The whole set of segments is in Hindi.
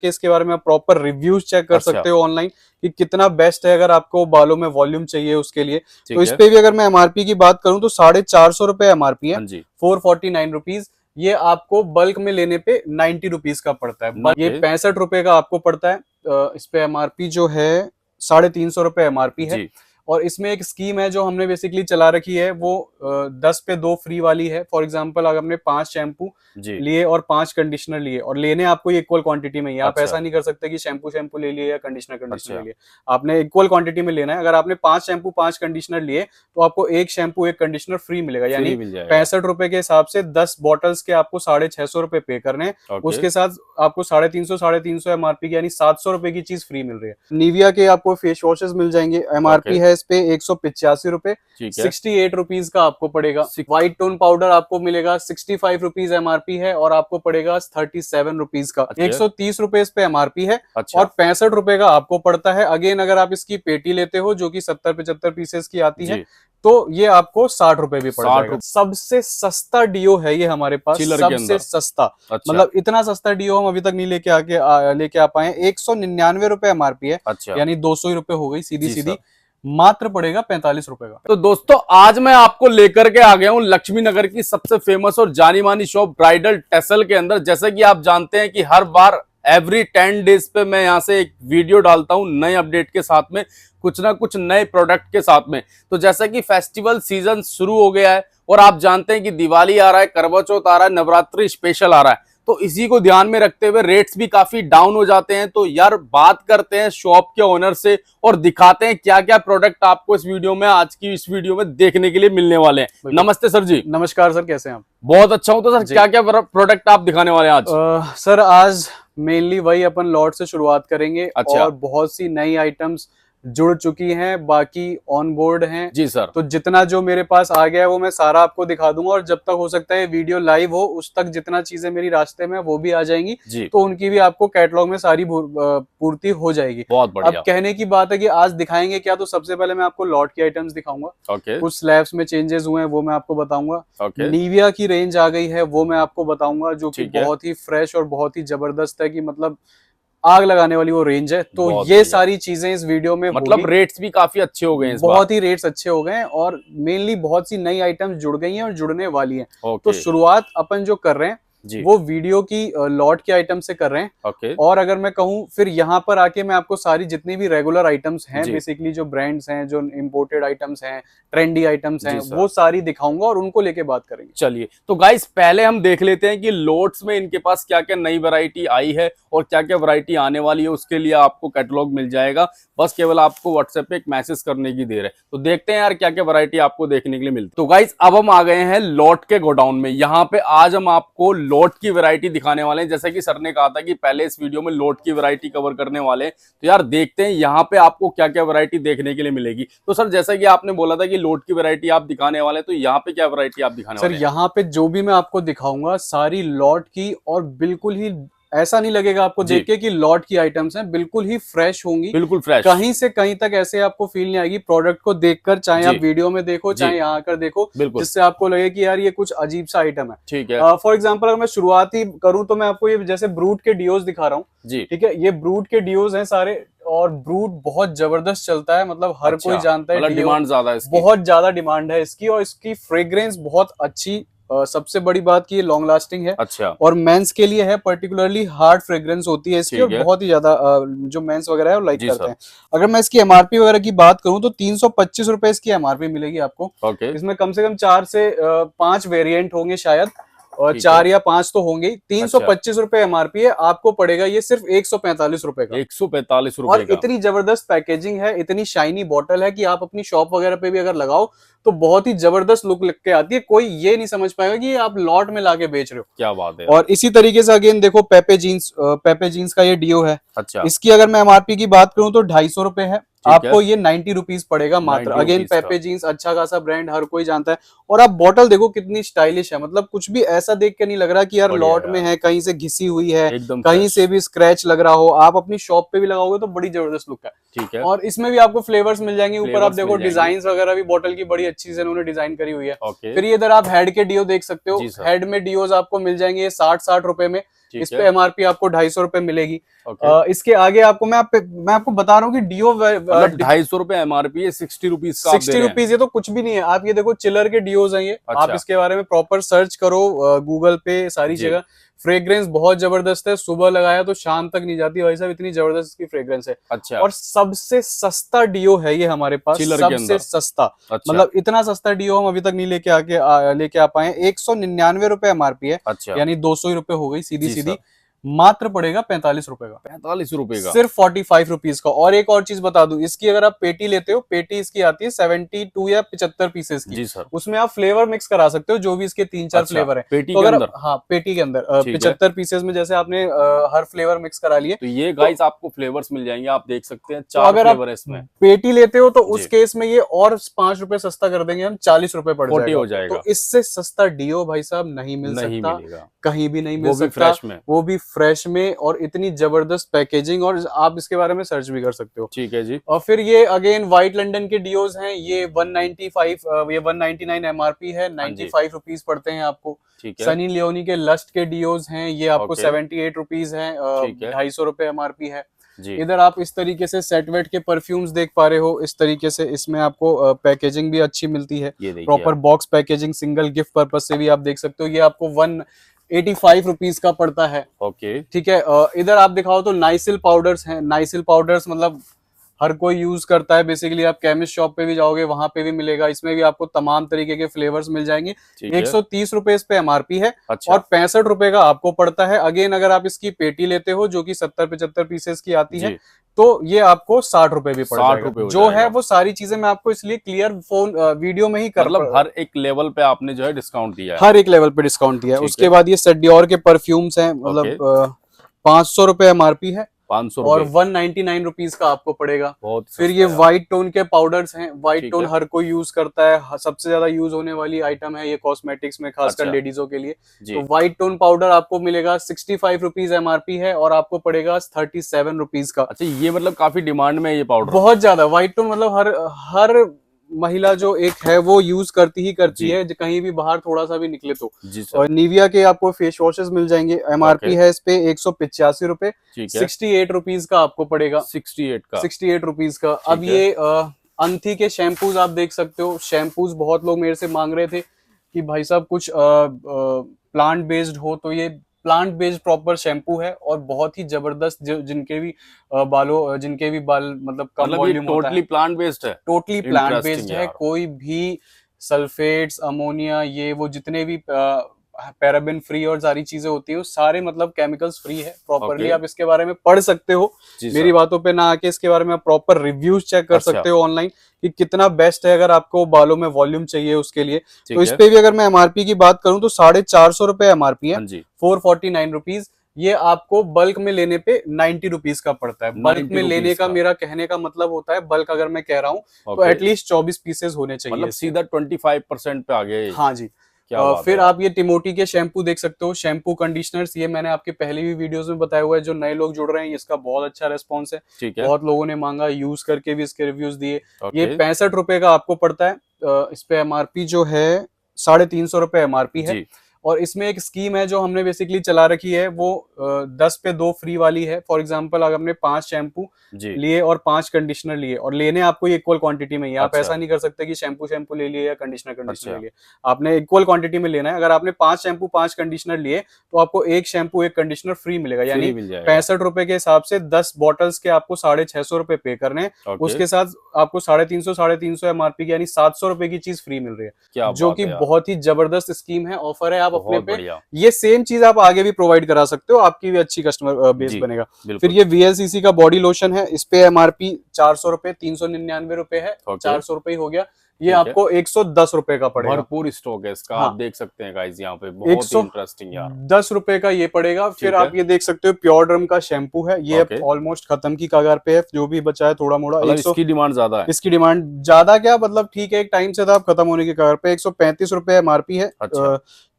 के इसके बारे में आप प्रॉपर रिव्यूज चेक कर अच्छा। सकते हो ऑनलाइन कि कितना बेस्ट है। अगर आपको बालों में वॉल्यूम चाहिए उसके लिए तो इस है। पे भी अगर मैं एमआरपी की बात करूं तो 450 रुपए एमआरपी है। हाँ जी। 449 रुपीज। ये आपको बल्क में लेने पे 90 रुपीज का पड़ता है। ये ओके। 65 रुपए का आपको पड़ता है। इस पे एमआरपी जो है 350 रुपए एमआरपी है। जी। और इसमें एक स्कीम है जो हमने बेसिकली चला रखी है, वो 10 पे 2 फ्री वाली है। फॉर एग्जांपल अगर हमने 5 शैम्पू जी। लिए और 5 कंडीशनर लिए, और लेने आपको इक्वल क्वांटिटी में ही, आप अच्छा। ऐसा नहीं कर सकते कि शैम्पू शैम्पू ले लिए या कंडीशनर अच्छा। ले लिए। आपने इक्वल क्वांटिटी में लेना है। अगर आपने 5 शैम्पू 5 कंडीशनर लिए तो आपको एक शैम्पू एक कंडीशनर फ्री मिलेगा, यानी फ्री मिल जाएगा। 65 रुपए के हिसाब से 10 बॉटल्स के आपको 650 रुपए पे करने हैं। ओके। उसके साथ आपको 350 एमआरपी की यानी 700 रुपए की चीज फ्री मिल रही है। निविया के आपको फेस वॉशेस मिल जाएंगे। एमआरपी है इस पे 185 रुपए। 68 रुपीज का आपको पड़ेगा। व्हाइट टोन पाउडर आपको मिलेगा 65 रुपीज एमआरपी है और आपको पड़ेगा 37 रुपीज का। 130 रुपए इस पे एमआरपी है। अच्छा। और 65 रुपए का आपको पड़ता है। अगेन अगर आप इसकी पेटी लेते हो जो कि 70-75 पीसेस की आती है तो ये आपको 60 रुपए भी पड़ जाएगा। सबसे सस्ता डिओ है ये हमारे पास, सबसे सस्ता। अच्छा। मतलब इतना सस्ता डिओ हम अभी तक नहीं लेके आ पाए। 199 रुपए एमआरपी है। अच्छा। यानी 200 रुपए हो गई सीधी सीधी। मात्र पड़ेगा 45 रुपए का। तो दोस्तों आज मैं आपको लेकर के आ गया हूं लक्ष्मी नगर की सबसे फेमस और जानी मानी शॉप ब्राइडल टेसल के अंदर। जैसे कि आप जानते हैं कि हर बार एवरी 10 डेज पे मैं यहां से एक वीडियो डालता हूं नए अपडेट के साथ में, कुछ ना कुछ नए प्रोडक्ट के साथ में। तो जैसा कि फेस्टिवल सीजन शुरू हो गया है और आप जानते हैं कि दिवाली आ रहा है, करवा चौथ आ रहा है, नवरात्रि स्पेशल आ रहा है, तो इसी को ध्यान में रखते हुए रेट्स भी काफी डाउन हो जाते हैं। तो यार बात करते हैं शॉप के ओनर से और दिखाते हैं क्या क्या प्रोडक्ट आपको इस वीडियो में, आज की इस वीडियो में देखने के लिए मिलने वाले हैं। नमस्ते सर जी। नमस्कार सर, कैसे हैं आप? बहुत अच्छा हूं। तो सर क्या क्या प्रोडक्ट आप दिखाने वाले हैं आज? सर आज मेनली वही अपन लॉट से शुरुआत करेंगे। अच्छा। और बहुत सी नई आइटम्स जुड़ चुकी हैं, बाकी ऑन बोर्ड हैं जी सर। तो जितना जो मेरे पास आ गया है वो मैं सारा आपको दिखा दूंगा। और जब तक हो सकता है वीडियो लाइव हो उस तक जितना चीजें मेरी रास्ते में वो भी आ जाएंगी जी। तो उनकी भी आपको कैटलॉग में सारी पूर्ति हो जाएगी। बहुत बढ़िया। अब कहने की बात है कि आज दिखाएंगे क्या, तो सबसे पहले मैं आपको लॉट की आइटम्स दिखाऊंगा। ओके। कुछ स्लैब्स में चेंजेस हुए हैं वो मैं आपको बताऊंगा। ओके। निविया की रेंज आ गई है वो मैं आपको बताऊंगा, जो कि ठीक है। बहुत ही फ्रेश और बहुत ही जबरदस्त है कि मतलब आग लगाने वाली वो रेंज है। तो बहुत ये बढ़िया। सारी चीजें इस वीडियो में मतलब रेट्स भी काफी अच्छे हो गए हैं इस बार। बहुत ही रेट्स अच्छे हो गए हैं और मेनली बहुत सी नई आइटम्स जुड़ गई हैं और जुड़ने वाली हैं। तो शुरुआत अपन जो कर रहे हैं जी। वो वीडियो की लॉट के आइटम से कर रहे हैं। ओके। और अगर मैं कहूं फिर यहाँ पर आके मैं आपको सारी जितनी भी रेगुलर आइटम्स हैं, बेसिकली जो ब्रांड्स हैं, जो इंपोर्टेड आइटम्स हैं, ट्रेंडी आइटम्स हैं, वो सारी दिखाऊंगा और उनको लेके बात करेंगे। चलिए तो गाइस पहले हम देख लेते हैं कि लोट्स में इनके पास क्या क्या नई वैरायटी आई है और क्या क्या वैरायटी आने वाली है। उसके लिए आपको कैटलॉग मिल जाएगा, बस केवल आपको व्हाट्सएप पे एक मैसेज करने की देर है। तो देखते हैं यार क्या क्या वैरायटी आपको देखने के लिए मिलती है। तो गाइस अब हम आ गए हैं लॉट के गोडाउन में। यहाँ पे आज हम आपको लॉट की वैरायटी दिखाने वाले हैं। जैसा कि सर ने कहा था कि पहले इस वीडियो में लॉट की वैरायटी कवर करने वाले हैं, तो यार देखते हैं यहाँ पे आपको क्या क्या वैरायटी देखने के लिए मिलेगी। तो सर जैसा कि आपने बोला था कि लॉट की वैरायटी आप दिखाने वाले हैं, तो यहाँ पे क्या वैरायटी आप दिखाने वाले हैं? सर यहाँ पे जो भी मैं आपको दिखाऊंगा सारी लॉट की, और बिल्कुल ही ऐसा नहीं लगेगा आपको देख के कि लॉट की आइटम्स हैं, बिल्कुल ही फ्रेश होंगी, बिल्कुल फ्रेश। कहीं से कहीं तक ऐसे आपको फील नहीं आएगी प्रोडक्ट को देखकर, चाहे आप वीडियो में देखो चाहे यहाँ आकर देखो, जिससे आपको लगे कि यार ये कुछ अजीब सा आइटम है। ठीक है। फॉर एग्जांपल अगर मैं शुरुआत ही करूं तो मैं आपको ये जैसे ब्रूट के डिओज दिखा रहा हूँ। ठीक है, ये ब्रूट के डिओज हैं सारे, और ब्रूट बहुत जबरदस्त चलता है, मतलब हर कोई जानता है, डिमांड ज्यादा है, बहुत ज्यादा डिमांड है इसकी, और इसकी फ्रेग्रेंस बहुत अच्छी। सबसे बड़ी बात की ये लॉन्ग लास्टिंग है। अच्छा। और मेंस के लिए है, पर्टिकुलरली हार्ड फ्रेग्रेंस होती है इसकी, और बहुत ही ज्यादा जो मेंस वगैरह है वो लाइक करते हैं। अगर मैं इसकी एमआरपी वगैरह की बात करूं तो 325 रुपए इसकी एमआरपी मिलेगी आपको। इसमें कम से कम 4 से 5 वेरिएंट होंगे शायद, और 4 या 5 तो होंगे। 325 रुपए एमआरपी है, आपको पड़ेगा ये सिर्फ 145 रुपए का। 145 रुपए और इतनी जबरदस्त पैकेजिंग है, इतनी शाइनी बॉटल है कि आप अपनी शॉप वगैरह पे भी अगर लगाओ तो बहुत ही जबरदस्त लुक लग के आती है। कोई ये नहीं समझ पाएगा कि आप लॉट में लाके बेच रहे हो। क्या बात है। और इसी तरीके से अगेन देखो पेपे जीन्स का ये डिओ है। अच्छा। इसकी अगर मैं एमआरपी की बात करूं तो 250 रुपए है, आपको ये 90 रुपीज पड़ेगा मात्र। अगेन पेपे जीन्स अच्छा खासा ब्रांड, हर कोई जानता है। और आप बॉटल देखो कितनी स्टाइलिश है, मतलब कुछ भी ऐसा देख के नहीं लग रहा कि यार लॉट में है, कहीं से घिसी हुई है, कहीं से भी स्क्रैच लग रहा हो। आप अपनी शॉप पे भी लगाओगे तो बड़ी जबरदस्त लुक है। ठीक है। और इसमें भी आपको फ्लेवर्स मिल जाएंगे। ऊपर आप देखो डिजाइन वगैरह भी बॉटल की बड़ी अच्छी से उन्होंने डिजाइन करी हुई है। फिर इधर आप हेड के डिओ देख सकते हो। हेड में डिओज आपको मिल जाएंगे 60-60 रुपए में। इस पे एमआरपी आपको 250 रुपए मिलेगी। इसके आगे आपको मैं आपको बता रहा हूँ कि डियो 250 रुपए एमआरपी है, 60 रुपीज का 60 रुपीज, ये तो कुछ भी नहीं है। आप ये देखो चिलर के डियोज हैं ये। आप इसके बारे में प्रॉपर सर्च करो गूगल पे, सारी जगह। फ्रेग्रेंस बहुत जबरदस्त है, सुबह लगाया तो शाम तक नहीं जाती भाई साहब, इतनी जबरदस्त इसकी फ्रेग्रेंस है। और सबसे सस्ता डियो है ये हमारे पास, सबसे सस्ता। मतलब इतना सस्ता डियो हम अभी तक नहीं लेके आ पाए। 199 रुपए एमआरपी है, यानी 200 रुपए हो गई सीधी सीधी। मात्र पड़ेगा 45 रुपए का, 45 रुपए का, सिर्फ 45 रुपीज का। और एक और चीज बता दूं, इसकी अगर आप पेटी लेते हो, पेटी इसकी आती है 72 या 75 पीसेस की। जी सर। उसमें आप फ्लेवर मिक्स करा सकते हो, जो भी इसके 3-4 फ्लेवर है पेटी के अंदर। हाँ, पेटी के अंदर 75 पीसेस में जैसे आपने हर फ्लेवर मिक्स करा लिए, तो ये गाइस आपको फ्लेवर्स मिल जाएंगे। आप देख सकते हैं 4 फ्लेवर है इसमें। पेटी लेते हो तो उस केस में ये और 5 रुपए सस्ता कर देंगे हम, 40 रुपए पड़ जाएगा। तो इससे सस्ता डियो भाई साहब नहीं मिल सकता, कहीं भी नहीं मिल सकता, वो भी फ्रेश में, और इतनी जबरदस्त पैकेजिंग। और आप इसके बारे में सर्च भी कर सकते हो। ठीक है जी। और फिर ये अगेन व्हाइट लंदन के डियोज हैं, ये 199 एमआरपी है, 95 रुपीज पड़ते हैं आपको। सनी लियोनी के लस्ट के डियोज हैं, ये आपको 78 रुपीज है, 250 रुपए एमआरपी है। इधर आप इस तरीके से सेटवेट के परफ्यूम्स देख पा रहे हो, इस तरीके से इसमें आपको पैकेजिंग भी अच्छी मिलती है, proper box packaging, single gift purpose से भी आप देख सकते हो। ये आपको 185 रुपीज का पड़ता है। ठीक है। इधर आप दिखाओ तो नाइसिल पाउडर्स हैं। नाइसिल पाउडर्स मतलब हर कोई यूज करता है बेसिकली। आप केमिस्ट शॉप पे भी जाओगे, वहां पे भी मिलेगा। इसमें भी आपको तमाम तरीके के फ्लेवर्स मिल जाएंगे। 130 रुपए इस पे एमआरपी है। और 65 रुपए का आपको पड़ता है। अगेन अगर आप इसकी पेटी लेते हो, जो कि 70-75 पीसेस की आती है, तो ये आपको 60 रुपए भी पड़ जाएगा। जो है वो सारी चीजें मैं आपको इसलिए क्लियर वीडियो में ही मतलब हर एक लेवल पे आपने जो है डिस्काउंट दिया है, हर एक लेवल पे डिस्काउंट दिया है। उसके बाद ये डियोर के परफ्यूम्स हैं, मतलब 500 रुपए एमआरपी है, 500 और 199 रुपीज का आपको पड़ेगा। फिर ये व्हाइट टोन के पाउडर्स हैं। व्हाइट टोन हर कोई यूज करता है, सबसे ज्यादा यूज होने वाली आइटम है ये कॉस्मेटिक्स में, खासकर लेडीजों के लिए। तो व्हाइट टोन पाउडर आपको मिलेगा 65 रुपीज एमआरपी है, और आपको पड़ेगा 37 रुपीज का। अच्छा, ये मतलब काफी डिमांड में है ये पाउडर, बहुत ज्यादा। व्हाइट टोन मतलब हर महिला जो एक है वो यूज करती ही करती है, कहीं भी बाहर थोड़ा सा भी निकले तो। और निविया के आपको फेस वॉशेस मिल जाएंगे। एमआरपी है इस पे 185 रुपए, 68 रुपीज का आपको पड़ेगा। 68 रुपीज का। अब ये अंथी के शैम्पूज आप देख सकते हो। शैम्पूज बहुत लोग मेरे से मांग रहे थे कि भाई साहब कुछ प्लांट बेस्ड हो, तो ये प्लांट बेस्ड प्रॉपर शैम्पू है, और बहुत ही जबरदस्त। जिनके भी बाल मतलब कम वॉल्यूम होता है, टोटली प्लांट बेस्ड है, टोटली प्लांट बेस्ड है। कोई भी सल्फेट्स, अमोनिया, ये वो जितने भी पैराबेन फ्री और सारी चीजें होती है, वो सारे मतलब केमिकल्स फ्री है प्रॉपरली। आप इसके बारे में पढ़ सकते हो, मेरी बातों पे ना आके इसके बारे में आप प्रॉपर रिव्यूज चेक कर सकते हो ऑनलाइन कि कितना बेस्ट है। अगर आपको बालों में वॉल्यूम चाहिए उसके लिए, तो इस पे भी अगर मैं एमआरपी की बात करूं तो 450 रुपए एमआरपी है, 449 रुपीज। ये आपको बल्क में लेने पे 90 रुपीज का पड़ता है। बल्क में लेने का मेरा कहने का मतलब होता है, बल्क अगर मैं कह रहा हूँ तो एटलीस्ट 24 पीसेस होने चाहिए, मतलब सीधा 25% पे आ गए। हाँ जी। फिर आप ये टिमोटी के शैम्पू देख सकते हो, शैम्पू कंडीशनर्स। ये मैंने आपके पहले भी वीडियोस में बताया हुआ है, जो नए लोग जुड़ रहे हैं इसका बहुत अच्छा रेस्पॉन्स है। बहुत लोगों ने मांगा, यूज करके भी इसके रिव्यूज दिए। ये 65 रुपए का आपको पड़ता है। इस पे एमआरपी जो है 350 रुपए एमआरपी है। और इसमें एक स्कीम है जो हमने बेसिकली चला रखी है, वो 10 पे 2 फ्री वाली है। फॉर एग्जांपल अगर हमने 5 शैम्पू लिए और 5 कंडीशनर लिए, और लेने आपको ये इक्वल क्वांटिटी में ही। आप ऐसा नहीं कर सकते कि शैम्पू ले लिए या कंडीशनर ले लिए। आपने इक्वल क्वांटिटी में लेना है। अगर आपने 5 शैम्पू 5 कंडीशनर लिए, तो आपको 1 शैम्पू 1 कंडीशनर फ्री मिलेगा। यानी 65 रुपए के हिसाब से 10 बॉटल्स के आपको 650 रुपए पे करने। उसके साथ आपको 350 एमआरपी की यानी 700 रुपए की चीज फ्री मिल रही है, जो कि बहुत ही जबरदस्त स्कीम है, ऑफर है। आप अपने पे ये सेम चीज आप आगे भी प्रोवाइड करा सकते हो, आपकी भी अच्छी कस्टमर बेस बनेगा। फिर ये VLCC का बॉडी लोशन है। इस पे एमआरपी 400 रुपए, 399 रुपए है। 400 रुपए ही हो गया। ये आपको 110 रुपए का पड़ेगा। भरपूर स्टॉक है इसका। आप देख सकते हैं गाइस यहाँ पे, बहुत ही इंटरेस्टिंग यार। 10 रुपए का ये पड़ेगा। फिर आप ये देख सकते हो प्योर ड्रम का शैम्पू है। ये ऑलमोस्ट खत्म की कगार पे है, जो भी बचा है थोड़ा मोड़ा। इसकी डिमांड ज्यादा है। इसकी डिमांड ज्यादा क्या मतलब, ठीक है, एक टाइम से था, अब खत्म होने की कगार पे। 135 रुपए एमआरपी है।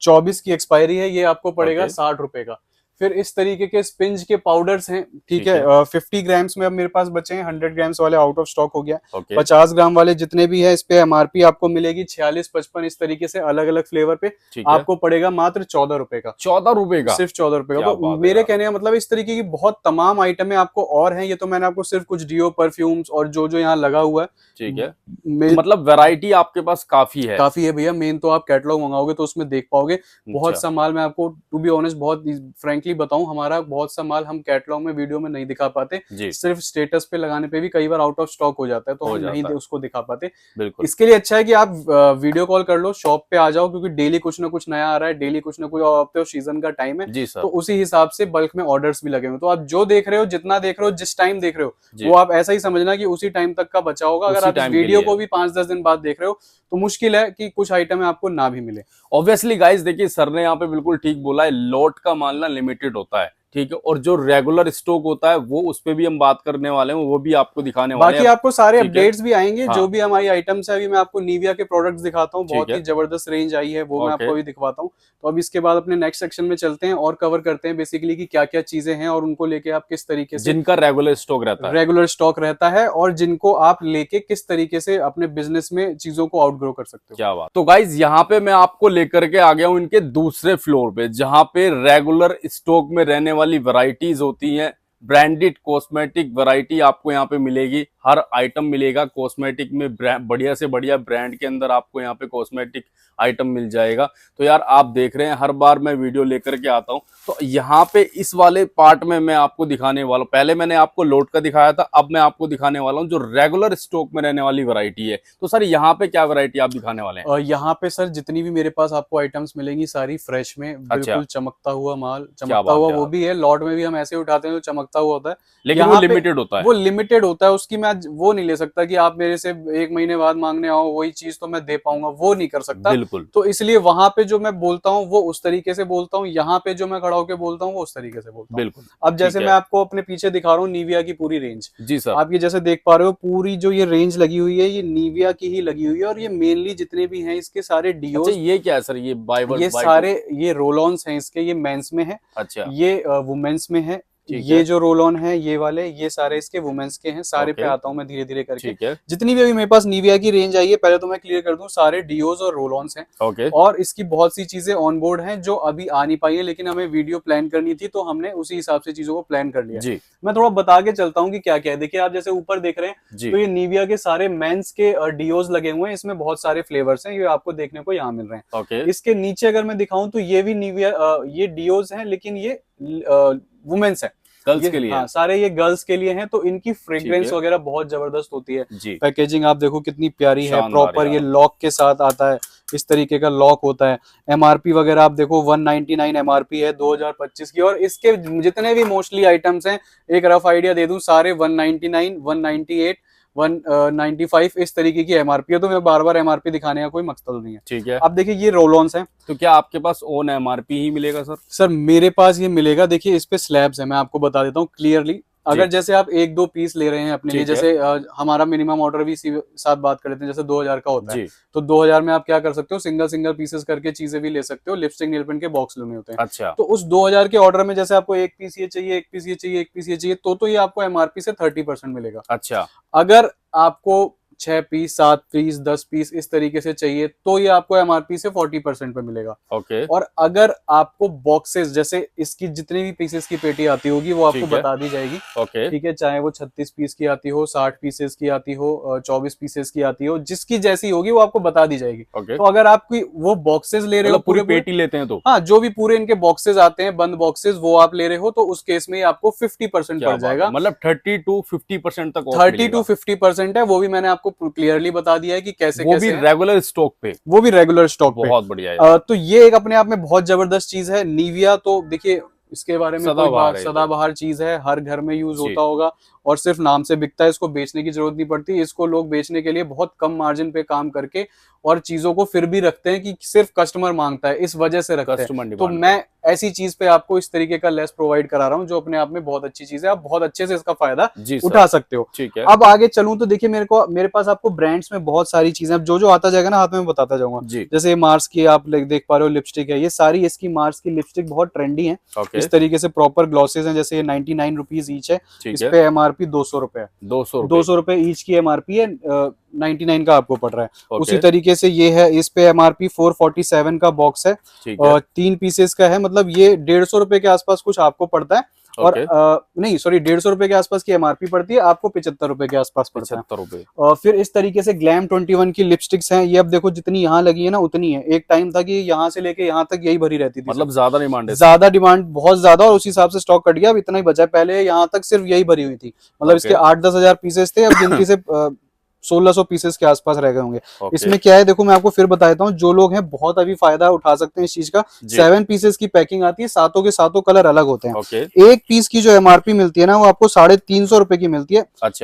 24 की एक्सपायरी है। ये आपको पड़ेगा 60 रुपए का। फिर इस तरीके के स्पिंज के पाउडर्स हैं, ठीक है। 50 ग्राम्स में अब मेरे पास बचे हैं, 100 ग्राम्स वाले आउट ऑफ स्टॉक हो गया। 50 ग्राम वाले जितने भी है इस पे एमआरपी आपको मिलेगी 46-55 इस तरीके से अलग अलग फ्लेवर पे आपको पड़ेगा मात्र 14 रुपए का। 14 रुपए का, सिर्फ 14 रुपए का। तो मेरे कहने का मतलब इस तरीके की बहुत तमाम आइटमें आपको और हैं। ये तो मैंने आपको सिर्फ कुछ डिओ, परफ्यूम्स और जो जो यहाँ लगा हुआ है, ठीक है। मतलब वैरायटी आपके पास काफी है भैया। मेन तो आप कैटलॉग मंगाओगे तो उसमें देख पाओगे बहुत सा माल। मैं आपको टू बी ऑनेस्ट बहुत फ्रेंकली बताऊं, हमारा बहुत सा माल हम कैटलॉग में वीडियो में नहीं दिखा पाते, सिर्फ स्टेटस पे लगाने पे भी कई बार आउट ऑफ स्टॉक हो जाता है, तो हम नहीं उसको दिखा पाते। इसके लिए अच्छा है कि आप वीडियो कॉल कर लो, शॉप पे आ जाओ, क्योंकि डेली कुछ ना कुछ नया आ रहा है, डेली कुछ ना कुछ सीजन का टाइम है, तो उसी हिसाब से बल्क में ऑर्डर्स भी लगे हुए। तो आप जो देख रहे हो, जितना देख रहे हो, जिस टाइम देख रहे हो, वो आप ऐसा ही समझना कि उसी टाइम तक का बचा होगा। अगर आप इस वीडियो को भी 5-10 दिन बाद देख रहे हो तो मुश्किल है कि कुछ आइटम आपको ना भी मिले। ऑब्वियसली गाइस, देखिए सर ने यहाँ पे बिल्कुल ठीक बोला है, लॉट का माल ना लिमिटेड होता है, ठीक है, और जो रेगुलर स्टॉक होता है वो उस पे भी हम बात करने वाले हैं, वो भी आपको दिखाने वाले हैं। बाकी आपको सारे अपडेट्स भी आएंगे। हाँ। जो भी हमारी आइटम्स है, अभी मैं आपको निविया के प्रोडक्ट्स दिखाता हूँ, बहुत ही जबरदस्त रेंज आई है, वो मैं आपको अभी दिखवाता हूँ। तो अब इसके बाद अपने नेक्स्ट सेक्शन में चलते हैं और कवर करते हैं बेसिकली कि क्या क्या चीजें हैं और उनको लेके आप किस तरीके से, जिनका रेगुलर स्टॉक रहता है और जिनको आप लेके किस तरीके से अपने बिजनेस में चीजों को आउटग्रो कर सकते हो। क्या बात। तो गाइज यहाँ पे मैं आपको लेकर के आ गया हूँ इनके दूसरे फ्लोर पे, जहां पे रेगुलर स्टॉक में रहने वाली वैरायटीज होती हैं। ब्रांडेड कॉस्मेटिक वैरायटी आपको यहाँ पे मिलेगी, हर आइटम मिलेगा कॉस्मेटिक में, बढ़िया से बढ़िया ब्रांड के अंदर आपको यहाँ पे कॉस्मेटिक आइटम मिल जाएगा। तो यार आप देख रहे हैं हर बार मैं वीडियो लेकर के आता हूँ, तो यहाँ पे इस वाले पार्ट में मैं आपको दिखाने वाला हूँ, पहले मैंने आपको लोट का दिखाया था, अब मैं आपको दिखाने वाला हूँ जो रेगुलर स्टॉक में रहने वाली वैरायटी है। तो सर यहाँ पे क्या वैरायटी आप दिखाने वाले हैं? यहाँ पे सर जितनी भी मेरे पास आपको आइटम्स मिलेंगी सारी फ्रेश में, बिल्कुल चमकता हुआ माल, चमकता हुआ वो भी है, लॉट में भी हम ऐसे उठाते हैं जो चमकता हुआ होता है, लेकिन वो लिमिटेड होता है। वो लिमिटेड होता है, उसकी मैं वो नहीं ले सकता कि आप मेरे से 1 महीने बाद मांगने आओ वही चीज तो मैं दे पाऊंगा, वो नहीं कर सकता। बिल्कुल। तो इसलिए वहां पे जो मैं बोलता हूँ वो उस तरीके से बोलता हूँ, यहाँ पे जो मैं खड़ा होकर बोलता हूँ वो उस तरीके से बोलता हूँ। बिल्कुल। अब जैसे मैं आपको अपने पीछे दिखा रहा हूँ निविया की पूरी रेंज। जी सर। आप ये जैसे देख पा रहे हो, पूरी जो ये रेंज लगी हुई है ये निविया की ही लगी हुई है, और ये मेनली जितने भी हैं इसके सारे डिओ। अच्छा, ये क्या है सर? ये सारे ये रोल ऑन्स हैं इसके, ये मेंस में है। अच्छा। ये वुमेन्स में है। ये जो रोल ऑन है ये वाले, ये सारे इसके वुमेन्स के हैं। सारे पे आता हूं मैं धीरे धीरे करके। जितनी भी अभी मेरे पास निविया की रेंज आई है, पहले तो मैं क्लियर कर दूं, सारे डिओज और रोल ऑन्स हैं। और इसकी बहुत सी चीजें ऑन बोर्ड हैं जो अभी आ नहीं पाई है, लेकिन हमें वीडियो प्लान करनी थी तो हमने उसी हिसाब से चीजों को प्लान कर लिया। मैं थोड़ा बता के चलता हूँ कि क्या क्या है। देखिए आप जैसे ऊपर देख रहे हैं, तो ये निविया के सारे मेंस के डिओज लगे हुए हैं, इसमें बहुत सारे फ्लेवर्स हैं, ये आपको देखने को यहाँ मिल रहे हैं। इसके नीचे अगर मैं दिखाऊं तो ये भी निविया ये डिओज हैं, लेकिन ये वुमेन्स है, गर्ल्स के लिए। हाँ, सारे ये गर्ल्स के लिए हैं। तो इनकी फ्रेग्रेंस वगैरह बहुत जबरदस्त होती है। पैकेजिंग आप देखो कितनी प्यारी है, प्रॉपर ये लॉक के साथ आता है, इस तरीके का लॉक होता है। एमआरपी वगैरह आप देखो 199 एमआरपी है 2025 की, और इसके जितने भी मोस्टली आइटम्स हैं, एक रफ आइडिया दे दूं, सारे 199, 198, 195 इस तरीके की एमआरपी है। तो मैं बार बार एमआरपी दिखाने का कोई मकसद नहीं है। ठीक है। अब देखिए ये रोल ऑन्स हैं। तो क्या आपके पास ओन एमआरपी ही मिलेगा सर? सर मेरे पास ये मिलेगा, देखिए इस पे स्लैब्स है, मैं आपको बता देता हूँ क्लियरली। अगर जैसे आप 1-2 पीस ले रहे हैं अपने लिए, जैसे हमारा मिनिमम ऑर्डर भी इसी साथ बात कर लेते हैं, जैसे 2000 का होता है, तो 2000 में आप क्या कर सकते हो, सिंगल पीसेस करके चीजें भी ले सकते हो। लिपस्टिक नेल पेंट के बॉक्स लेने होते हैं। अच्छा। तो उस 2000 के ऑर्डर में जैसे आपको 1 पीस ये चाहिए, 1 पीस ये चाहिए, 1 पीस ये चाहिए, तो ये आपको एमआरपी से 30% मिलेगा। अच्छा। अगर आपको 6 पीस, 7 पीस, 10 पीस इस तरीके से चाहिए तो ये आपको एमआरपी से 40% पे मिलेगा। और अगर आपको बॉक्सेस, जैसे इसकी जितनी भी पीसेस की पेटी आती होगी वो आपको बता दी जाएगी। ठीक है, चाहे वो 36 पीस की आती हो, 60 पीसेस की आती हो, 24 पीसेस की आती हो, जिसकी जैसी होगी वो आपको बता दी जाएगी। तो अगर आप वो बॉक्सेस ले रहे हो, पूरी पेटी लेते हैं तो, हाँ, जो भी पूरे इनके बॉक्सेस आते हैं, बंद बॉक्सेस, वो आप ले रहे हो तो उस केस में आपको 50% पड़ जाएगा। मतलब 30 to 50% तक। 30 to 50% है, वो भी मैंने आपको क्लियरली बता दिया है कि कैसे वो भी रेगुलर स्टॉक पे, वो भी रेगुलर स्टॉक पे। बहुत बढ़िया है। तो ये एक अपने आप में बहुत जबरदस्त चीज है। निविया तो देखिए इसके बारे में सदाबहार चीज है, हर घर में यूज होता होगा और सिर्फ नाम से बिकता है, इसको बेचने की जरूरत नहीं पड़ती। इसको लोग बेचने के लिए बहुत कम मार्जिन पे काम करके और चीजों को फिर भी रखते हैं कि सिर्फ कस्टमर मांगता है, इस वजह से रखते हैं। तो मैं ऐसी चीज पे आपको इस तरीके का लेस प्रोवाइड करा रहा हूँ, जो अपने आप में बहुत अच्छी चीज है। आप बहुत अच्छे से इसका फायदा उठा सकते हो। ठीक है। अब आगे चलूं तो देखिए मेरे पास आपको ब्रांड्स में बहुत सारी चीजें, अब जो आता जाएगा ना हाथ में, मैं बताता जाऊंगा। जैसे मार्स की आप देख पा रहे हो लिपस्टिक है, ये सारी इसकी मार्स की लिपस्टिक बहुत ट्रेंडी है। इस तरीके से प्रॉपर ग्लॉसेज हैं, जैसे ये 99 रुपीज ईच है। इस पे एमआरपी 200 रुपए है, 200 रुपए ईच की एमआरपी है, 99 का आपको पड़ रहा है। उसी तरीके से ये है, इस पे एमआरपी 447 का बॉक्स है, 3 पीसेस का है, मतलब ये 150 रुपए के आसपास कुछ आपको पड़ता है। और नहीं सॉरी 150 रुपए के आसपास की एमआरपी पड़ती है, आपको 75 रुपए के आसपास पड़ता है। 75 रुपए। फिर इस तरीके से ग्लैम 21 की लिपस्टिक्स हैं, ये अब देखो जितनी यहाँ लगी है ना उतनी है। एक टाइम था कि यहाँ से लेके यहाँ तक यही भरी रहती थी, मतलब ज्यादा डिमांड है, ज्यादा डिमांड बहुत ज्यादा, और उस हिसाब से स्टॉक कट गया, अब इतना ही बचा है। पहले यहाँ तक सिर्फ यही भरी हुई थी, मतलब इसके 8-10 हजार पीसेस थे, अब गिनती से 1600 पीसेस के आसपास रह गए होंगे। इसमें क्या है देखो, मैं आपको फिर बता देता हूँ, जो लोग हैं बहुत अभी फायदा उठा सकते हैं इस चीज का। 7 पीसेस की पैकिंग आती है, सातों के सातों कलर अलग होते हैं। एक पीस की जो एमआरपी मिलती है ना, वो आपको 350 रुपए की मिलती है।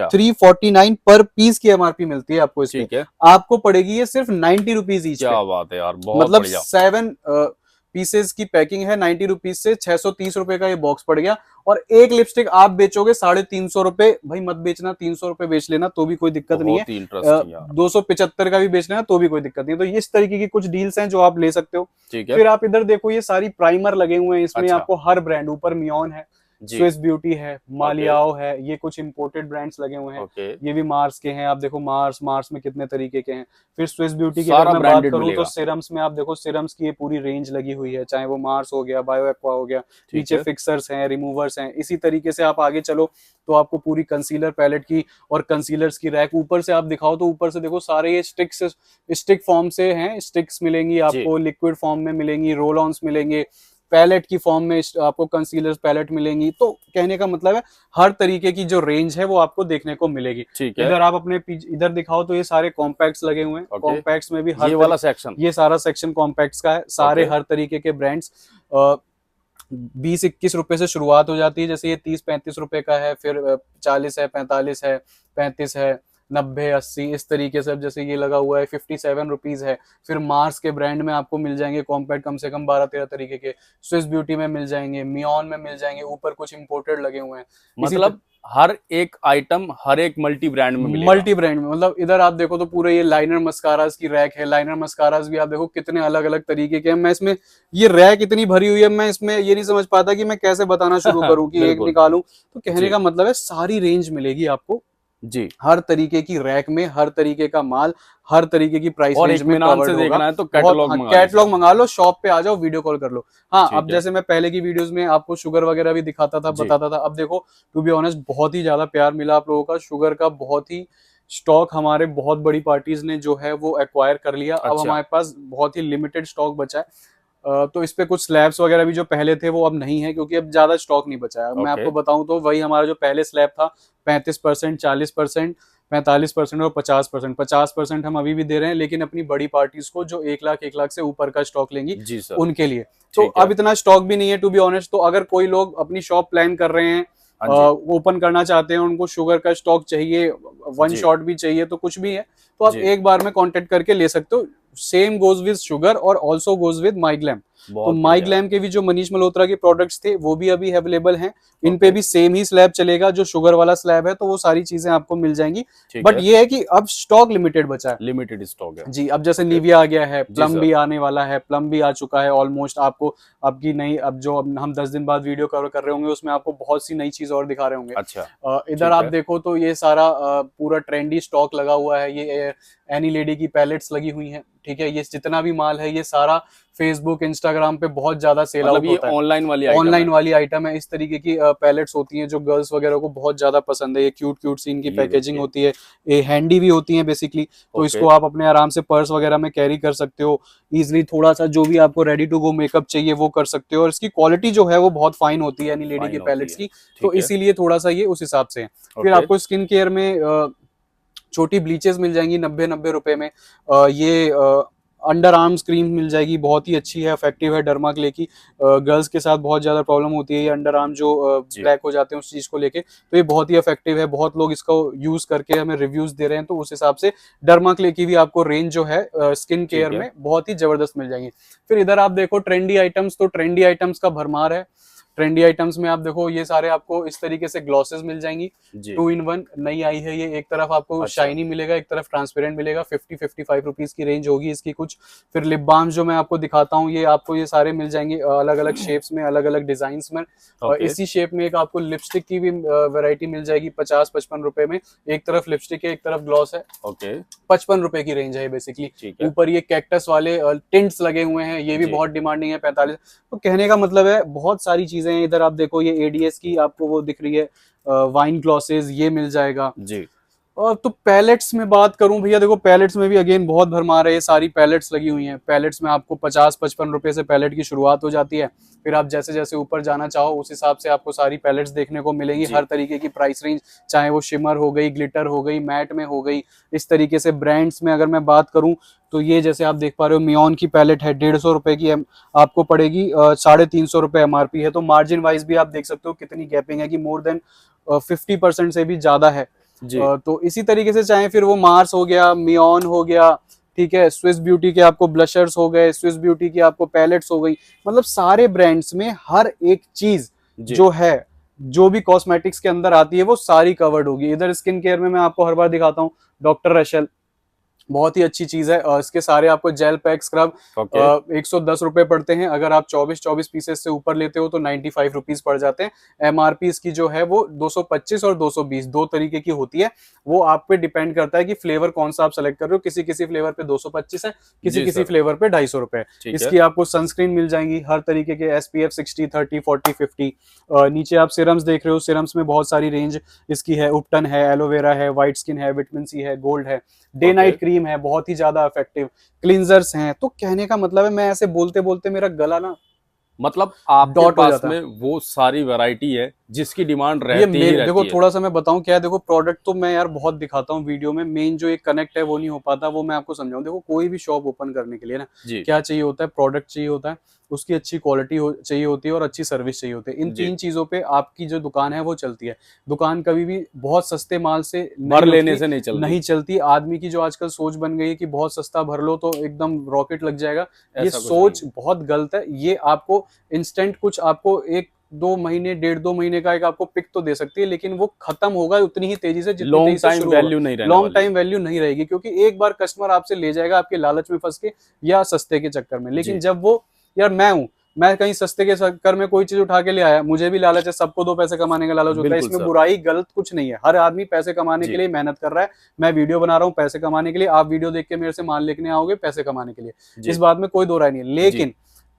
349 पर पीस की एमआरपी मिलती है आपको इसकी, आपको पड़ेगी ये सिर्फ 90 रुपीज ईच। क्या बात है यार, बहुत मतलब 7 पीसेस की पैकिंग है, 90 रुपीज से 630 रुपए का ये बॉक्स पड़ गया। और एक लिपस्टिक आप बेचोगे 350 रुपए, भाई मत बेचना, 300 रुपए बेच लेना तो भी कोई दिक्कत नहीं है। 275 का भी बेच लेना तो भी कोई दिक्कत नहीं है। तो इस तरीके की कुछ डील्स हैं जो आप ले सकते हो। फिर आप इधर देखो, ये सारी प्राइमर लगे हुए हैं, इसमें आपको हर ब्रांड, ऊपर मियोन है, स्विस ब्यूटी है, मालियाओ है, ये कुछ इंपोर्टेड ब्रांड्स लगे हुए हैं। ये भी मार्स के हैं, आप देखो मार्स में कितने तरीके के हैं। फिर स्विस ब्यूटी की अगर मैं बात करूं तो सिरम्स में आप देखो, सिरम्स की ये पूरी रेंज लगी हुई है, चाहे वो मार्स हो गया, बायो एक्वा हो गया, नीचे फिक्सर्स हैं, रिमूवर्स हैं। इसी तरीके से आप आगे चलो तो आपको पूरी कंसीलर पैलेट की और कंसीलर्स की रैक, ऊपर से आप दिखाओ तो ऊपर से देखो सारे ये स्टिक फॉर्म से हैं, स्टिक्स मिलेंगी आपको, लिक्विड फॉर्म में मिलेंगी, रोल ऑन्स मिलेंगे, पैलेट की फॉर्म में आपको कंसीलर पैलेट मिलेंगी। तो कहने का मतलब है हर तरीके की जो रेंज है वो आपको देखने को मिलेगी। इधर आप अपने इधर दिखाओ तो ये सारे कॉम्पैक्ट्स लगे हुए हैं। कॉम्पैक्ट्स में भी हर ये वाला सेक्शन, ये सारा सेक्शन कॉम्पैक्ट्स का है। सारे हर तरीके के ब्रांड्स 20-21 रुपए से शुरुआत हो जाती है, जैसे ये 30-35 रुपए का है, फिर 40 है, 45 है, 35 है, 90-80 इस तरीके से। अब जैसे ये लगा हुआ है 57 रुपीज है। फिर मार्स के ब्रांड में आपको मिल जाएंगे कॉम्पैक्ट कम से कम 12-13 तरीके के, स्विस ब्यूटी में मिल जाएंगे, मियोन में मिल जाएंगे, ऊपर कुछ इंपोर्टेड लगे हुए हैं। मतलब हर एक आइटम हर एक मल्टी ब्रांड में मिलेगा। मल्टी ब्रांड में, मतलब इधर आप देखो तो पूरे ये लाइनर मस्कारास की रैक है। लाइनर मस्कारास भी आप देखो कितने अलग अलग तरीके के हैं। मैं इसमें ये रैक इतनी भरी हुई है, मैं इसमें ये नहीं समझ पाता कि मैं कैसे बताना शुरू करूं कि एक निकालूं। तो कहने का मतलब है सारी रेंज मिलेगी आपको जी, हर तरीके की रैक में, हर तरीके का माल, हर तरीके की प्राइस रेंज में कवर्ड होगा। देखना है तो कैटलॉग मंगा लो, शॉप पे आ जाओ, वीडियो कॉल कर लो। हाँ, अब जैसे मैं पहले की वीडियोस में आपको शुगर वगैरह भी दिखाता था, बताता था। अब देखो टू बी ऑनेस्ट बहुत ही ज्यादा प्यार मिला आप लोगों का। शुगर का बहुत ही स्टॉक हमारे बहुत बड़ी पार्टीज ने जो है वो एक्वायर कर लिया। अब हमारे पास बहुत ही लिमिटेड स्टॉक बचा है। तो इस पे कुछ स्लैब्स वगैरह भी जो पहले थे वो अब नहीं है, क्योंकि अब ज्यादा स्टॉक नहीं बचा है। मैं आपको बताऊं तो वही हमारा जो पहले स्लैब था 35%, 40%, 45% और 50%। 50% हम अभी भी दे रहे हैं, लेकिन अपनी बड़ी पार्टीज को जो 1 लाख से ऊपर का स्टॉक लेंगी उनके लिए। तो अब इतना स्टॉक भी नहीं है टू बी ऑनेस्ट। तो अगर कोई लोग अपनी शॉप प्लान कर रहे हैं, ओपन करना चाहते हैं, उनको शुगर का स्टॉक चाहिए, वन शॉट भी चाहिए, तो कुछ भी है तो आप एक बार में कांटेक्ट करके ले सकते हो। सेम गोज विद शुगर और ऑल्सो गोज विद माइग्लैम। तो माइग्लैम के भी जो मनीष मल्होत्रा के प्रोडक्ट्स थे वो भी अभी अवेलेबल हैं। इन पे भी सेम ही स्लैब चलेगा जो शुगर वाला स्लैब है, तो वो सारी चीजें आपको मिल जाएंगी। बट ये है कि अब स्टॉक लिमिटेड बचा है, लिमिटेड स्टॉक है जी। अब जैसे निविया आ गया है, प्लम भी आने वाला है, प्लम भी आ चुका है ऑलमोस्ट। आपको आपकी नई, अब जो हम 10 दिन बाद वीडियो कवर कर रहे होंगे उसमें आपको बहुत सी नई चीज और दिखा रहे होंगे। अच्छा, इधर आप देखो तो ये सारा पूरा ट्रेंडी स्टॉक लगा हुआ है। ये एनी लेडी की पैलेट्स लगी हुई हैं, ठीक है। ये जितना भी माल है ये सारा फेसबुक, इंस्टाग्राम पे बहुत ज्यादा सेल आउट होता है। ऑनलाइन वाली आइटम है। इस तरीके की पैलेट्स होती हैं जो गर्ल्स वगैरह को बहुत ज्यादा पसंद है। ये क्यूट सी इनकी पैकेजिंग होती है, ये हैंडी भी होती है बेसिकली। तो इसको आप अपने आराम से पर्स वगैरह में कैरी कर सकते हो इजिली। थोड़ा सा जो भी आपको रेडी टू गो मेकअप चाहिए वो कर सकते हो। और इसकी क्वालिटी जो है वो बहुत फाइन होती है एनी लेडी की पैलेट्स की, तो इसीलिए थोड़ा सा ये उस हिसाब से है। फिर आपको स्किन केयर में छोटी ब्लीचेस मिल जाएंगी 90 रुपए में। ये अंडर आर्म्स क्रीम मिल जाएगी, बहुत ही अच्छी है, इफेक्टिव है डर्मा क्ले की। गर्ल्स के साथ बहुत ज्यादा प्रॉब्लम होती है ये अंडर आर्म जो ब्लैक हो जाते हैं उस चीज को लेके, तो ये बहुत ही इफेक्टिव है। बहुत लोग इसको यूज करके हमें रिव्यूज दे रहे हैं, तो उस हिसाब से डर्मा क्ले की भी आपको रेंज जो है स्किन केयर में बहुत ही जबरदस्त मिल जाएंगी। फिर इधर आप देखो ट्रेंडी आइटम्स, तो ट्रेंडी आइटम्स का भरमार है। ट्रेंडी आइटम्स में आप देखो ये सारे आपको इस तरीके से ग्लॉसेस मिल जाएंगी, 2 in 1 नई आई है ये। एक तरफ आपको शाइनी मिलेगा, एक तरफ ट्रांसपेरेंट मिलेगा। 50-55 रुपीज की रेंज होगी इसकी कुछ। फिर लिप बाम जो मैं आपको दिखाता हूँ, ये आपको ये सारे मिल जाएंगे अलग अलग शेप्स में, अलग अलग डिजाइन में। इसी शेप में एक आपको लिपस्टिक की भी वेरायटी मिल जाएगी 50-55 रुपए में। एक तरफ लिपस्टिक है, एक तरफ ग्लॉस है। 55 रुपए की रेंज है बेसिकली। ऊपर ये कैक्टस वाले टिंट्स लगे हुए हैं, ये भी बहुत डिमांडिंग है 45। तो कहने का मतलब है बहुत सारी चीजें हैं। इधर आप देखो ये एडीएस की आपको वो दिख रही है वाइन ग्लॉसेस, ये मिल जाएगा जी। और तो पैलेट्स में बात करूं भैया, देखो पैलेट्स में भी अगेन बहुत भरमार है। ये सारी पैलेट्स लगी हुई हैं। पैलेट्स में आपको 50-55 रुपए से पैलेट की शुरुआत हो जाती है। फिर आप जैसे जैसे ऊपर जाना चाहो उस हिसाब से आपको सारी पैलेट्स देखने को मिलेंगी, हर तरीके की प्राइस रेंज, चाहे वो शिमर हो गई, ग्लिटर हो गई, मैट में हो गई, इस तरीके से। ब्रांड्स में अगर मैं बात करूं तो ये जैसे आप देख पा रहे हो मियोन की पैलेट है, 150 रुपए की आपको पड़ेगी, 350 रुपए एमआरपी है। तो मार्जिन वाइज भी आप देख सकते हो कितनी गैपिंग है कि मोर देन 50% से भी ज्यादा है जी। तो इसी तरीके से चाहे फिर वो मार्स हो गया, मियोन हो गया, ठीक है, स्विस ब्यूटी के आपको ब्लशर्स हो गए, स्विस ब्यूटी की आपको पैलेट्स हो गई, मतलब सारे ब्रांड्स में हर एक चीज जो है, जो भी कॉस्मेटिक्स के अंदर आती है वो सारी कवर्ड होगी। इधर स्किन केयर में मैं आपको हर बार दिखाता हूँ डॉक्टर रशेल, बहुत ही अच्छी चीज है। इसके सारे आपको जेल पैक स्क्रब 110 रुपए पड़ते हैं। अगर आप 24 पीसेस से ऊपर लेते हो तो 95 रुपीज पड़ जाते हैं। एमआरपी इसकी जो है वो 225 और 220 दो तरीके की होती है। वो आप पे डिपेंड करता है कि फ्लेवर कौन सा आप सेलेक्ट कर रहे हो। किसी किसी फ्लेवर पे 225 है, किसी किसी फ्लेवर पे 250 रुपए है। इसकी आपको सनस्क्रीन मिल जाएंगी हर तरीके के, SPF 60, 30, 40, 50। नीचे आप सिरम्स देख रहे हो, सिरम्स में बहुत सारी रेंज इसकी है। उपटन है, एलोवेरा है, व्हाइट स्किन है, विटामिन सी है, गोल्ड है, डे नाइट क्रीम है, बहुत ही ज्यादा इफेक्टिव, क्लींजर्स हैं। तो कहने का मतलब है मैं ऐसे बोलते बोलते मेरा गला ना मतलब आपके पास में वो सारी वैरायटी है जिसकी डिमांड रहती ही रहती देखो है। थोड़ा सा मैं बताऊं क्या है, देखो प्रोडक्ट तो मैं यार बहुत दिखाता हूँ वीडियो में, मेन जो एक कनेक्ट है वो नहीं हो पाता, वो मैं आपको समझाऊं। देखो कोई भी शॉप ओपन करने के लिए ना क्या चाहिए होता है, प्रोडक्ट चाहिए होता है, उसकी अच्छी क्वालिटी चाहिए होती है और अच्छी सर्विस चाहिए होती है। इन तीन चीजों पे आपकी जो दुकान है वो चलती है। दुकान कभी भी बहुत सस्ते माल से भर लेने से नहीं चलती। आदमी की जो आजकल सोच बन गई है कि बहुत सस्ता भर लो तो एकदम रॉकेट लग जाएगा, ये सोच बहुत गलत है। ये आपको इंस्टेंट कुछ आपको 1-2 महीने, 1.5-2 महीने का एक आपको पिक तो दे सकती है, लेकिन वो खत्म होगा उतनी ही तेजी से जितनी लॉन्ग टाइम वैल्यू नहीं रहेगी, लॉन्ग टाइम वैल्यू नहीं रहेगी। क्योंकि एक बार कस्टमर आपसे ले जाएगा आपके लालच में फंस के या सस्ते के चक्कर में, लेकिन जब वो यार मैं कहीं सस्ते के चक्कर में कोई चीज उठा के ले आया, मुझे भी लालच है, सबको 2 पैसे कमाने का लालच होता है, इसमें बुराई गलत कुछ नहीं है। हर आदमी पैसे कमाने के लिए मेहनत कर रहा है। मैं वीडियो बना रहा हूँ पैसे कमाने के लिए, आप वीडियो देख के मेरे से माल लेने आओगे पैसे कमाने के लिए, इस बात में कोई दो राय नहीं है। लेकिन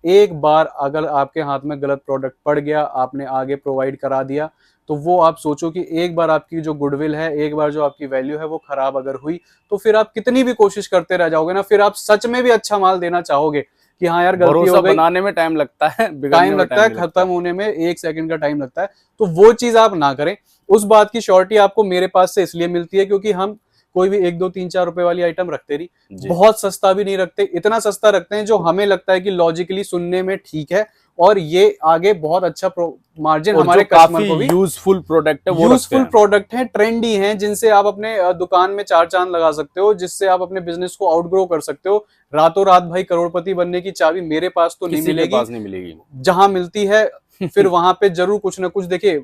एक बार अगर आपके हाथ में गलत प्रोडक्ट पड़ गया, आपने आगे प्रोवाइड करा दिया, तो वो आप सोचो कि एक बार आपकी जो गुडविल है, एक बार जो आपकी वैल्यू है वो खराब अगर हुई तो फिर आप कितनी भी कोशिश करते रह जाओगे ना, फिर आप सच में भी अच्छा माल देना चाहोगे कि हाँ यार गलती हो गई। बनाने में टाइम लगता है, खत्म होने में 1 सेकंड का टाइम लगता है, तो वो चीज आप ना करें। उस बात की श्योरिटी आपको मेरे पास से इसलिए मिलती है क्योंकि हम कोई भी 1, 2, 3, 4 रुपए वाली आइटम रखते नहीं, बहुत सस्ता भी नहीं रखते, इतना सस्ता रखते हैं जो हमें लगता है कि लॉजिकली सुनने में ठीक है और ये आगे बहुत अच्छा मार्जिन हमारे कस्टमर को भी यूजफुल प्रोडक्ट है, यूजफुल प्रोडक्ट है, ट्रेंडी हैं, जिनसे आप अपने दुकान में 4 चांद लगा सकते हो, जिससे आप अपने बिजनेस को आउटग्रो कर सकते हो। रातों रात भाई करोड़पति बनने की चाबी मेरे पास तो नहीं मिलेगी, जहां मिलती है फिर वहां पे जरूर कुछ ना कुछ देखिए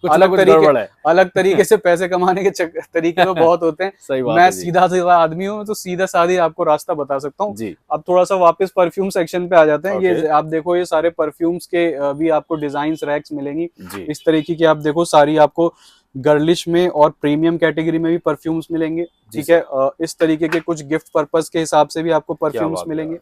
अलग तरीके से पैसे कमाने के तरीके तो बहुत होते हैं। सही बात मैं सीधा साधा आदमी हूँ तो सीधा साधी आपको रास्ता बता सकता हूँ। अब थोड़ा सा वापस परफ्यूम सेक्शन पे आ जाते हैं। ये आप देखो, ये सारे परफ्यूम्स के भी आपको डिजाइन्स रैक्स मिलेंगी इस तरीके की। आप देखो सारी आपको गर्लिश में और प्रीमियम कैटेगरी में भी परफ्यूम्स मिलेंगे, ठीक है। इस तरीके के कुछ गिफ्ट पर्पस के हिसाब से भी आपको परफ्यूम्स मिलेंगे।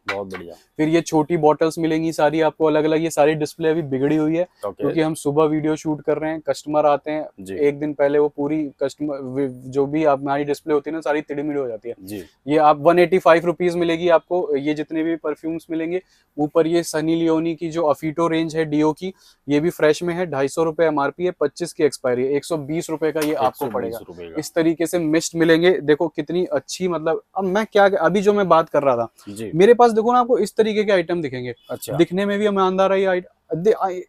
बहुत बढ़िया। फिर ये छोटी बॉटल्स मिलेंगी सारी आपको अलग अलग। ये सारी डिस्प्ले अभी बिगड़ी हुई है क्योंकि हम सुबह वीडियो शूट कर रहे हैं, कस्टमर आते हैं एक दिन पहले, वो पूरी कस्टमर जो भी हमारी डिस्प्ले होती है ना सारी तिड़मिड़ हो जाती है जी। ये आप 185 रुपीज मिलेगी आपको, ये जितने भी परफ्यूम्स मिलेंगे। ऊपर ये सनी लियोनी की जो अफीटो रेंज है डीओ की, ये भी फ्रेश में है, 250 रुपए एमआरपी है, 25 की एक्सपायरी है, 120 रुपए का ये आपको पड़ेगा। इस तरीके से मिस्ट मिलेंगे, देखो कितनी अच्छी, मतलब अब मैं क्या अभी जो मैं बात कर रहा था मेरे पास देखो ना आपको इस तरीके के आइटम दिखेंगे। अच्छा। दिखने में भी ईमानदार है,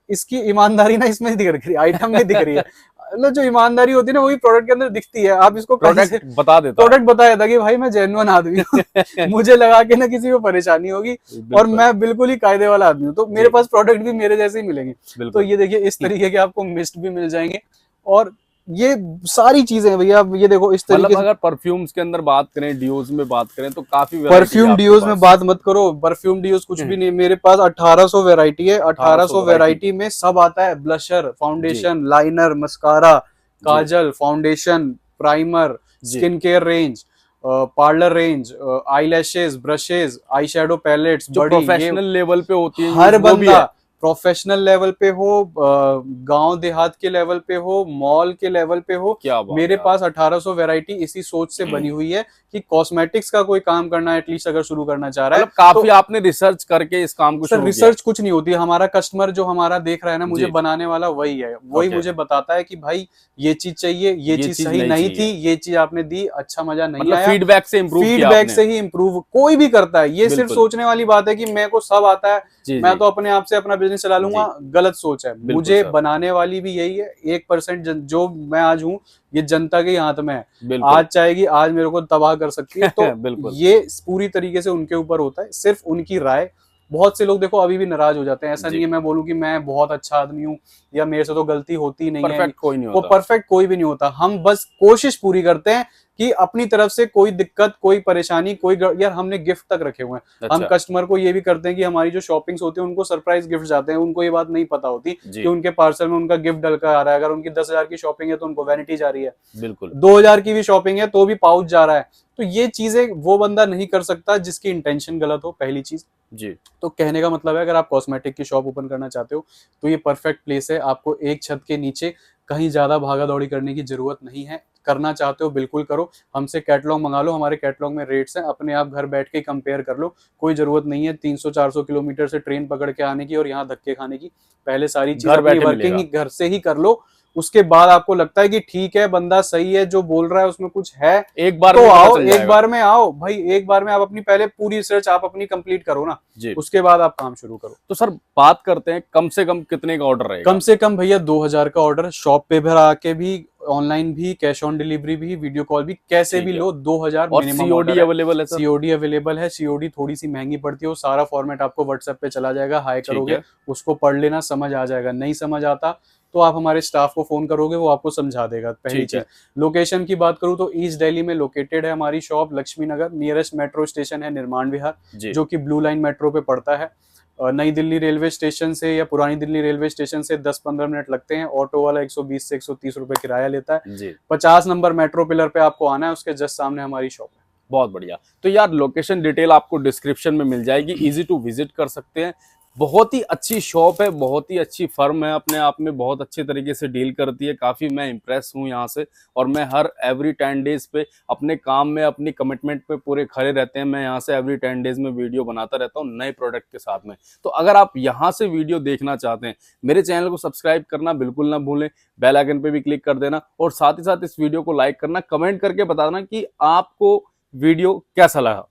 इसकी ईमानदारी ना इसमें दिख रही है, आइटम में दिख रही है। मतलब जो ईमानदारी होती है ना वही प्रोडक्ट के अंदर दिखती है। आप इसको प्रोडक्ट बता देता, प्रोडक्ट बताया था कि भाई मैं जेन्युइन आदमी हूँ मुझे लगा के ना किसी को परेशानी होगी, और मैं बिल्कुल ही कायदे वाला आदमी हूँ, तो मेरे पास प्रोडक्ट भी मेरे जैसे ही मिलेंगे। तो ये देखिए इस तरीके के आपको मिस्ट भी मिल जाएंगे, और ये सारी चीजें हैं भैया। ये देखो इस तरीके से, अगर परफ्यूम्स के अंदर बात करें, डियोज में बात करें तो काफी परफ्यूम डियोज में बात मत करो, परफ्यूम डियोज कुछ भी नहीं। मेरे पास 1800 वैरायटी है, 1800 वैरायटी में सब आता है, blusher, foundation, liner, mascara, kajal, foundation, primer, skin care range, parlour range, eyelashes, brushes, eye shadow palettes, जो प्रोफेशनल लेवल पे होती है, हर बंदा प्रोफेशनल लेवल पे हो, गांव देहात के लेवल पे हो, मॉल के लेवल पे हो, क्या मेरे पास 1800 वैरायटी इसी सोच से बनी हुई है कि कॉस्मेटिक्स का कोई काम करना है एटलीस्ट अगर शुरू करना चाह रहा है, काफी आपने रिसर्च करके इस काम को शुरू किया। रिसर्च कुछ नहीं होती, हमारा कस्टमर जो हमारा देख रहा है ना, मुझे बनाने वाला वही है, वही मुझे बताता है कि भाई ये चीज चाहिए, ये चीज सही नहीं थी, ये चीज आपने दी, अच्छा मजा नहीं आया, फीडबैक से इम्प्रूव, फीडबैक से ही इम्प्रूव कोई भी करता है। ये सिर्फ सोचने वाली बात है कि मेरे को सब आता है, मैं तो अपने आप से अपना बिजनेस चला लूंगा, गलत सोच है। मुझे बनाने वाली भी यही है। 1% जो मैं आज हूँ ये जनता के हाथ में है, आज चाहेगी आज मेरे को तबाह कर सकती है। तो ये पूरी तरीके से उनके ऊपर होता है, सिर्फ उनकी राय। बहुत से लोग देखो अभी भी नाराज हो जाते हैं, ऐसा नहीं है मैं बोलूं कि मैं बहुत अच्छा आदमी हूँ या मेरे से तो गलती होती नहीं है, वो परफेक्ट कोई भी नहीं होता। हम बस कोशिश पूरी करते हैं कि अपनी तरफ से कोई दिक्कत, कोई परेशानी, कोई यार हमने गिफ्ट तक रखे हुए हैं। अच्छा। हम कस्टमर को ये भी करते हैं कि हमारी जो शॉपिंग्स होती है उनको सरप्राइज गिफ्ट जाते हैं, उनको ये बात नहीं पता होती कि उनके पार्सल में उनका गिफ्ट डलकर आ रहा है। अगर उनकी 10,000 की शॉपिंग है तो उनको वैनिटी जा रही है, बिल्कुल 2,000 की भी शॉपिंग है तो भी पाउच जा रहा है। तो ये चीजें वो बंदा नहीं कर सकता जिसकी इंटेंशन गलत हो, पहली चीज जी। तो कहने का मतलब है अगर आप कॉस्मेटिक की शॉप ओपन करना चाहते हो तो ये परफेक्ट प्लेस है। आपको एक छत के नीचे कहीं ज्यादा भागा दौड़ी करने की जरूरत नहीं है। करना चाहते हो बिल्कुल करो, हमसे कैटलॉग मंगा लो, हमारे कैटलॉग में रेट्स हैं, अपने आप घर बैठ के कंपेयर कर लो। कोई जरूरत नहीं है 300-400 किलोमीटर से ट्रेन पकड़ के आने की और यहाँ धक्के खाने की। पहले सारी चीजें वर्किंग घर से ही कर लो, उसके बाद आपको लगता है कि ठीक है बंदा सही है जो बोल रहा है उसमें कुछ है, एक बार तो आओ, एक बार में आओ भाई, एक बार में आप अपनी पहले पूरी रिसर्च आप अपनी कंप्लीट करो ना, उसके बाद आप काम शुरू करो। तो सर बात करते हैं कम से कम कितने का ऑर्डर रहेगा? कम से कम भैया 2000 का ऑर्डर, शॉप पे भर आके भी, ऑनलाइन भी, कैश ऑन डिलीवरी भी, वीडियो कॉल भी, कैसे भी लो 2000 मिनिमम। सीओडी अवेलेबल है? सीओडी अवेलेबल है। सीओडी थोड़ी सी महंगी पड़ती है, वो सारा फॉर्मेट आपको व्हाट्सएप पे चला जाएगा, हाई करोगे उसको पढ़ लेना, समझ आ जाएगा। नहीं समझ आता तो आप हमारे स्टाफ को फोन करोगे, वो आपको समझा देगा। पहली चीज लोकेशन की बात करूं तो ईस्ट दिल्ली में लोकेटेड है हमारी शॉप, लक्ष्मी नगर। नियरेस्ट मेट्रो स्टेशन है निर्माण विहार, जो कि ब्लू लाइन मेट्रो पे पड़ता है। नई दिल्ली रेलवे स्टेशन से या पुरानी दिल्ली रेलवे स्टेशन से 10-15 मिनट लगते हैं। ऑटो वाला 120 से 130 रुपए किराया लेता है। 50 नंबर मेट्रो पिलर पे आपको आना है, उसके जस्ट सामने हमारी शॉप है। बहुत बढ़िया। तो यार लोकेशन डिटेल आपको डिस्क्रिप्शन में मिल जाएगी, इजी टू विजिट कर सकते हैं। बहुत ही अच्छी शॉप है, बहुत ही अच्छी फर्म है, अपने आप में बहुत अच्छे तरीके से डील करती है। काफ़ी मैं इम्प्रेस हूँ यहाँ से, और मैं हर एवरी 10 डेज पे अपने काम में, अपनी कमिटमेंट पे पूरे खड़े रहते हैं। मैं यहाँ से एवरी 10 डेज में वीडियो बनाता रहता हूँ नए प्रोडक्ट के साथ में। तो अगर आप यहाँ से वीडियो देखना चाहते हैं, मेरे चैनल को सब्सक्राइब करना बिल्कुल ना भूलें, बेल आइकन पे भी क्लिक कर देना, और साथ ही साथ इस वीडियो को लाइक करना, कमेंट करके बताना कि आपको वीडियो कैसा लगा।